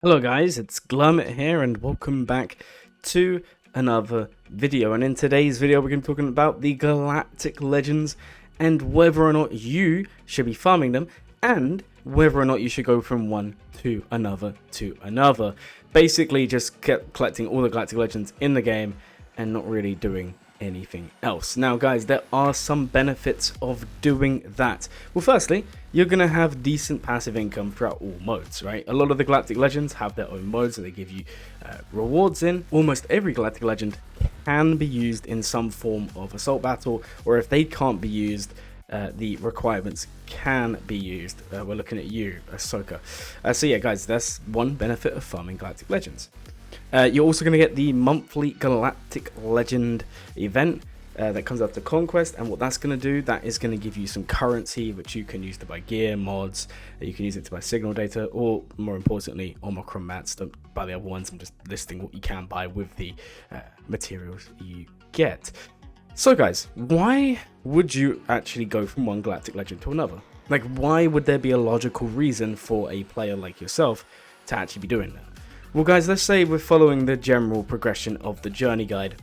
Hello guys, it's Glurmit here and welcome back to another video. And in today's video we're going to be talking about the Galactic Legends and whether or not you should be farming them and whether or not you should go from one to another Basically just kept collecting all the Galactic Legends in the game and not really doing anything else. Now guys, there are some benefits of doing that. Well, firstly, you're going to have decent passive income throughout all modes, right? A lot of the Galactic Legends have their own modes that they give you rewards in. Almost every Galactic Legend can be used in some form of assault battle, or if they can't be used, the requirements can be used. We're looking at you, Ahsoka. So yeah, guys, that's one benefit of farming Galactic Legends. You're also going to get the monthly Galactic Legend event that comes after Conquest, and what that's going to do, that is going to give you some currency which you can use to buy gear, mods, you can use it to buy signal data, or more importantly, Omicron mats. Don't buy the other ones, I'm just listing what you can buy with the materials you get. So guys, why would you actually go from one Galactic Legend to another? Like, why would there be a logical reason for a player like yourself to actually be doing that? Well guys, let's say we're following the general progression of the journey guide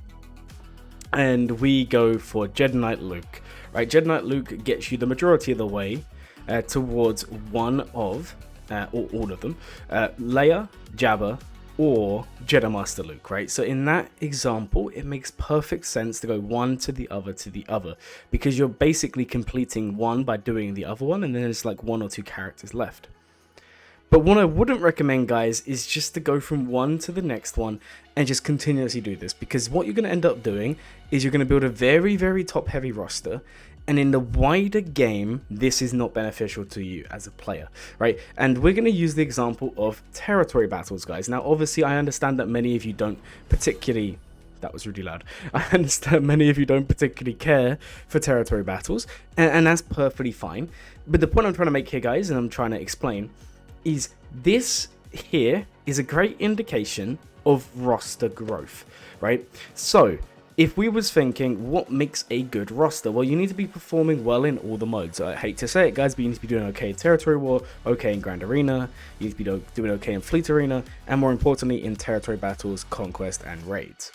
and we go for Jedi Knight Luke, right? Jedi Knight Luke gets you the majority of the way towards one of, or all of them, Leia, Jabba, or Jedi Master Luke, right? So in that example, it makes perfect sense to go one to the other because you're basically completing one by doing the other one, and then there's like one or two characters left. But what I wouldn't recommend, guys, is just to go from one to the next one and just continuously do this, because what you're going to end up doing is you're going to build a very, very top-heavy roster, and in the wider game, this is not beneficial to you as a player, right? And we're going to use the example of territory battles, guys. Now, obviously, I understand that many of you don't particularly... That was really loud. I understand many of you don't particularly care for territory battles, and that's perfectly fine. But the point I'm trying to make here, guys, and I'm trying to explain, is this here is a great indication of roster growth, right? So if we was thinking what makes a good roster, well, you need to be performing well in all the modes. I hate to say it, guys, but you need to be doing okay in Territory War, okay in Grand Arena, you need to be doing okay in Fleet Arena, and more importantly in Territory Battles, Conquest, and Raids.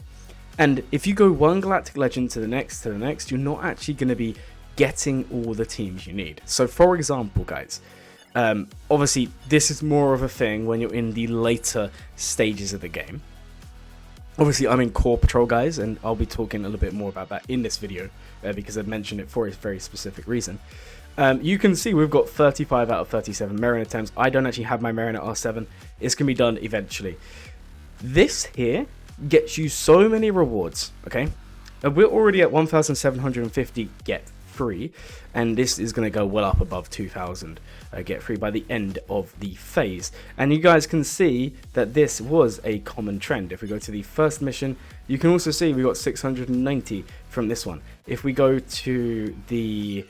And if you go one Galactic Legend to the next, you're not actually going to be getting all the teams you need. So for example, guys, obviously this is more of a thing when you're in the later stages of the game. Obviously I'm in Core Patrol, guys, and I'll be talking a little bit more about that in this video because I've mentioned it for a very specific reason. You can see we've got 35 out of 37 Mariner attempts. I don't actually have my Mariner R7. It's going to be done eventually. This here gets you so many rewards, okay? We're already at 1,750 get free, and this is going to go well up above 2,000 get free by the end of the phase. And you guys can see that this was a common trend. If we go to the first mission, you can also see we got 690 from this one. If we go to the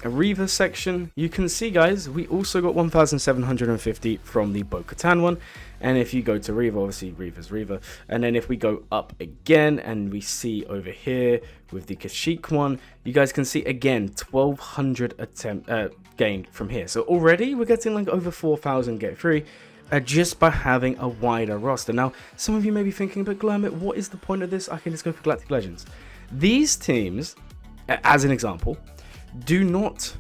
Reva section, you can see, guys, we also got 1,750 from the Bo-Katan one. And if you go to Reva, obviously Reva's Reva, and then if we go up again and we see over here with the Kashyyyk one, you guys can see again 1,200 attempt gained from here. So already we're getting like over 4,000 get free just by having a wider roster. Now some of you may be thinking, but Glurmit, what is the point of this? I can just go for Galactic Legends. These teams, as an example, do not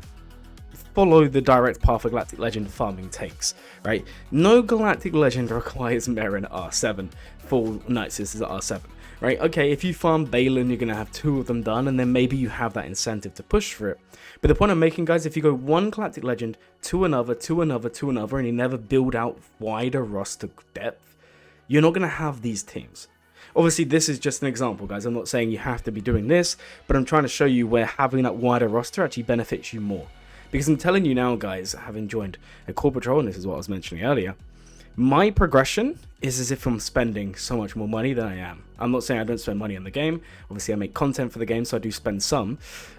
follow the direct path a Galactic Legend farming takes, right? No Galactic Legend requires Mariner R7 for Night Sisters at R7, right? Okay, if you farm Balin, you're going to have 2 of them done, and then maybe you have that incentive to push for it. But the point I'm making, guys, if you go one Galactic Legend to another, and you never build out wider roster depth, you're not going to have these teams. Obviously, this is just an example, guys. I'm not saying you have to be doing this, but I'm trying to show you where having that wider roster actually benefits you more. Because I'm telling you now, guys, having joined a Core Patrol, and this is what I was mentioning earlier, my progression is as if I'm spending so much more money than I am. I'm not saying I don't spend money on the game. Obviously, I make content for the game, so I do spend some,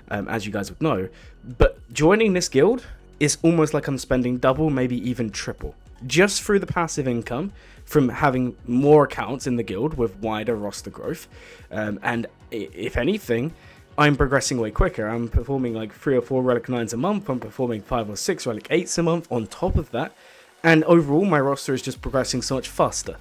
as you guys would know. But joining this guild is almost like I'm spending double, maybe even triple, just through the passive income from having more accounts in the guild with wider roster growth. And if anything, I'm progressing way quicker. I'm performing like 3 or 4 Relic 9s a month. I'm performing 5 or 6 Relic 8s a month on top of that. And overall, my roster is just progressing so much faster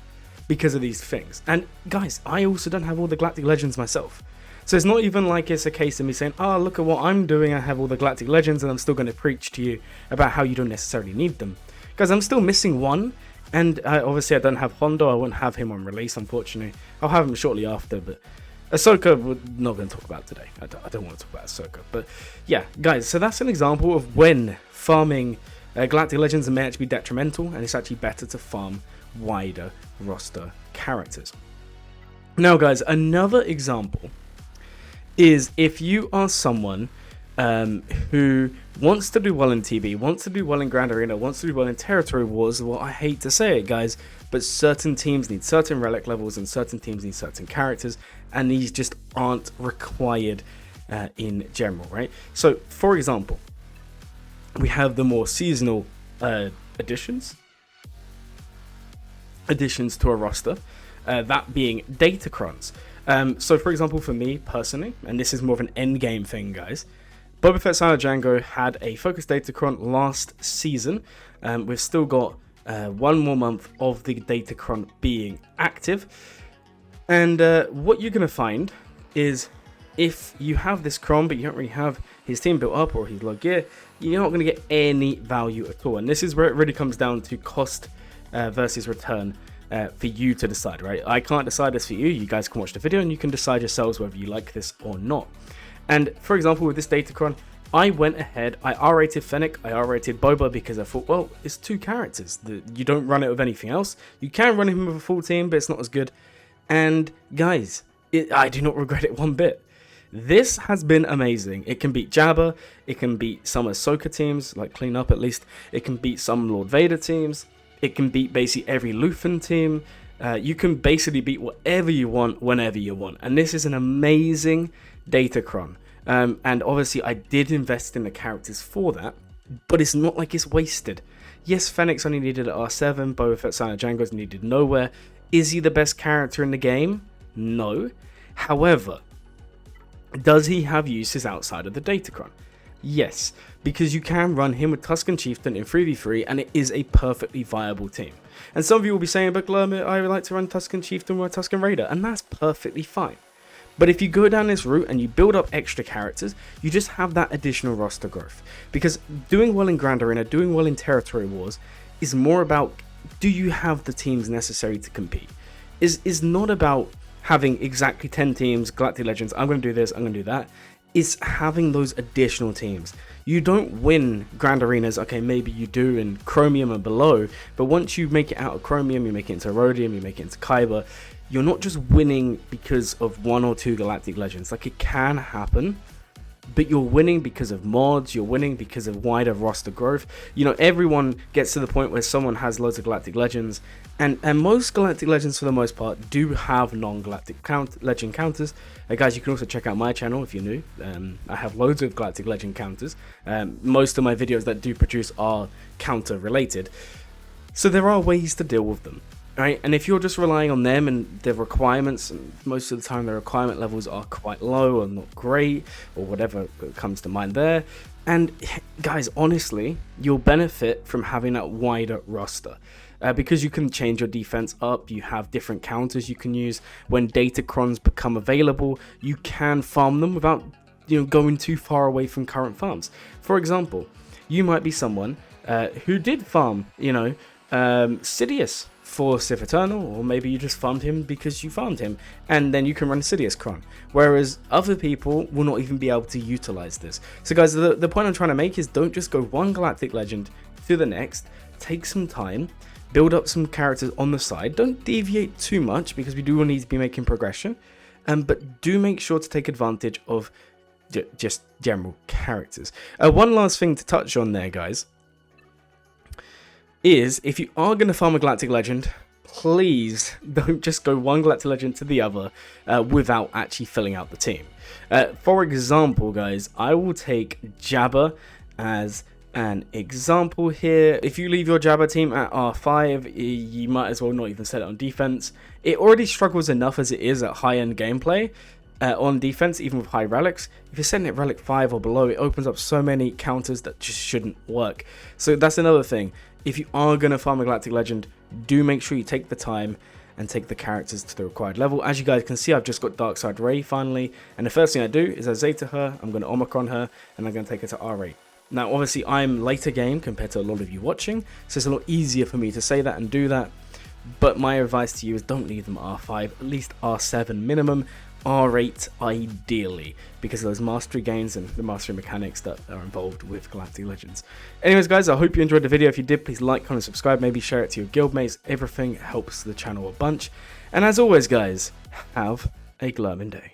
because of these things. And guys, I also don't have all the Galactic Legends myself. So it's not even like it's a case of me saying, oh, look at what I'm doing, I have all the Galactic Legends, and I'm still going to preach to you about how you don't necessarily need them. Guys, I'm still missing one, and obviously I don't have Hondo, I won't have him on release, unfortunately. I'll have him shortly after, but Ahsoka, we're not going to talk about today. I don't want to talk about Ahsoka. But yeah, guys, so that's an example of when farming Galactic Legends may actually be detrimental, and it's actually better to farm wider roster characters. Now, guys, another example is if you are someone who wants to do well in TB, wants to do well in Grand Arena, wants to do well in Territory Wars. Well, I hate to say it, guys, but certain teams need certain relic levels and certain teams need certain characters, and these just aren't required in general, right? So, for example, we have the more seasonal additions to a roster, that being Datacrons. So, for example, for me personally, and this is more of an end game thing, guys, Boba Fett Silent Django had a Focus Datacron last season. We've still got 1 more month of the Datacron being active. And what you're going to find is if you have this Cron, but you don't really have his team built up or his low gear, you're not going to get any value at all. And this is where it really comes down to cost versus return for you to decide, right? I can't decide this for you. You guys can watch the video and you can decide yourselves whether you like this or not. And for example, with this Datacron, I went ahead, I R-rated Fennec, I R-rated Boba because I thought, well, it's 2 characters. You don't run it with anything else. You can run him with a full team, but it's not as good. And guys, I do not regret it one bit. This has been amazing. It can beat Jabba, it can beat some Ahsoka teams, like Clean Up at least. It can beat some Lord Vader teams. It can beat basically every Luthen team. You can basically beat whatever you want, whenever you want. And this is an amazing Datacron. And obviously I did invest in the characters for that, but it's not like it's wasted. Yes, Fennec's only needed at R7, Boba Fett Silent Django's needed nowhere. Is he the best character in the game? No. However, does he have uses outside of the Datacron? Yes, because you can run him with Tusken Chieftain in 3v3 and it is a perfectly viable team. And some of you will be saying, but Glurmit, I would like to run Tusken Chieftain or Tusken Raider, and that's perfectly fine. But if you go down this route and you build up extra characters, you just have that additional roster growth. Because doing well in Grand Arena, doing well in Territory Wars is more about, do you have the teams necessary to compete? Is not about having exactly 10 teams, Galactic Legends, I'm going to do this, I'm going to do that. It's having those additional teams. You don't win Grand Arenas, okay, maybe you do in Chromium and below, but once you make it out of Chromium, you make it into Rhodium, you make it into Kyber, you're not just winning because of 1 or 2 Galactic Legends. Like, it can happen, but you're winning because of mods, you're winning because of wider roster growth. You know, everyone gets to the point where someone has loads of Galactic Legends, and most Galactic Legends, for the most part, do have non-Galactic Legend counters. Guys, you can also check out my channel if you're new. I have loads of Galactic Legend counters. Most of my videos that do produce are counter related. So there are ways to deal with them. Right, and if you're just relying on them and the requirements, and most of the time the requirement levels are quite low or not great, or whatever comes to mind there, and guys, honestly, you'll benefit from having that wider roster. Because you can change your defense up, you have different counters you can use. When Datacrons become available, you can farm them without going too far away from current farms. For example, you might be someone who did farm, Sidious for Sith Eternal, or maybe you just farmed him because you farmed him, and then you can run Sidious Cron, whereas other people will not even be able to utilize this. So guys, the point I'm trying to make is, don't just go one Galactic Legend to the next. Take some time, build up some characters on the side, don't deviate too much because we do need to be making progression, but do make sure to take advantage of just general characters. One last thing to touch on there, guys, is if you are going to farm a Galactic Legend, please don't just go one Galactic Legend to the other without actually filling out the team. For example, guys, I will take Jabba as an example here. If you leave your Jabba team at R5, you might as well not even set it on defense. It already struggles enough as it is at high-end gameplay on defense, even with high relics. If you're setting it relic 5 or below, it opens up so many counters that just shouldn't work. So that's another thing. if you are going to farm a Galactic Legend, do make sure you take the time and take the characters to the required level. As you guys can see, I've just got Darkside Ray finally, and the first thing I do is I Zeta her, I'm going to Omicron her, and I'm going to take her to R8. Now obviously I'm later game compared to a lot of you watching, so it's a lot easier for me to say that and do that, but my advice to you is don't leave them R5, at least R7 minimum, R8 ideally, because of those mastery gains and the mastery mechanics that are involved with Galactic Legends. Anyways guys, I hope you enjoyed the video. If you did, please like, comment, subscribe, maybe share it to your guildmates. Everything helps the channel a bunch. And as always guys, have a Glurmit day.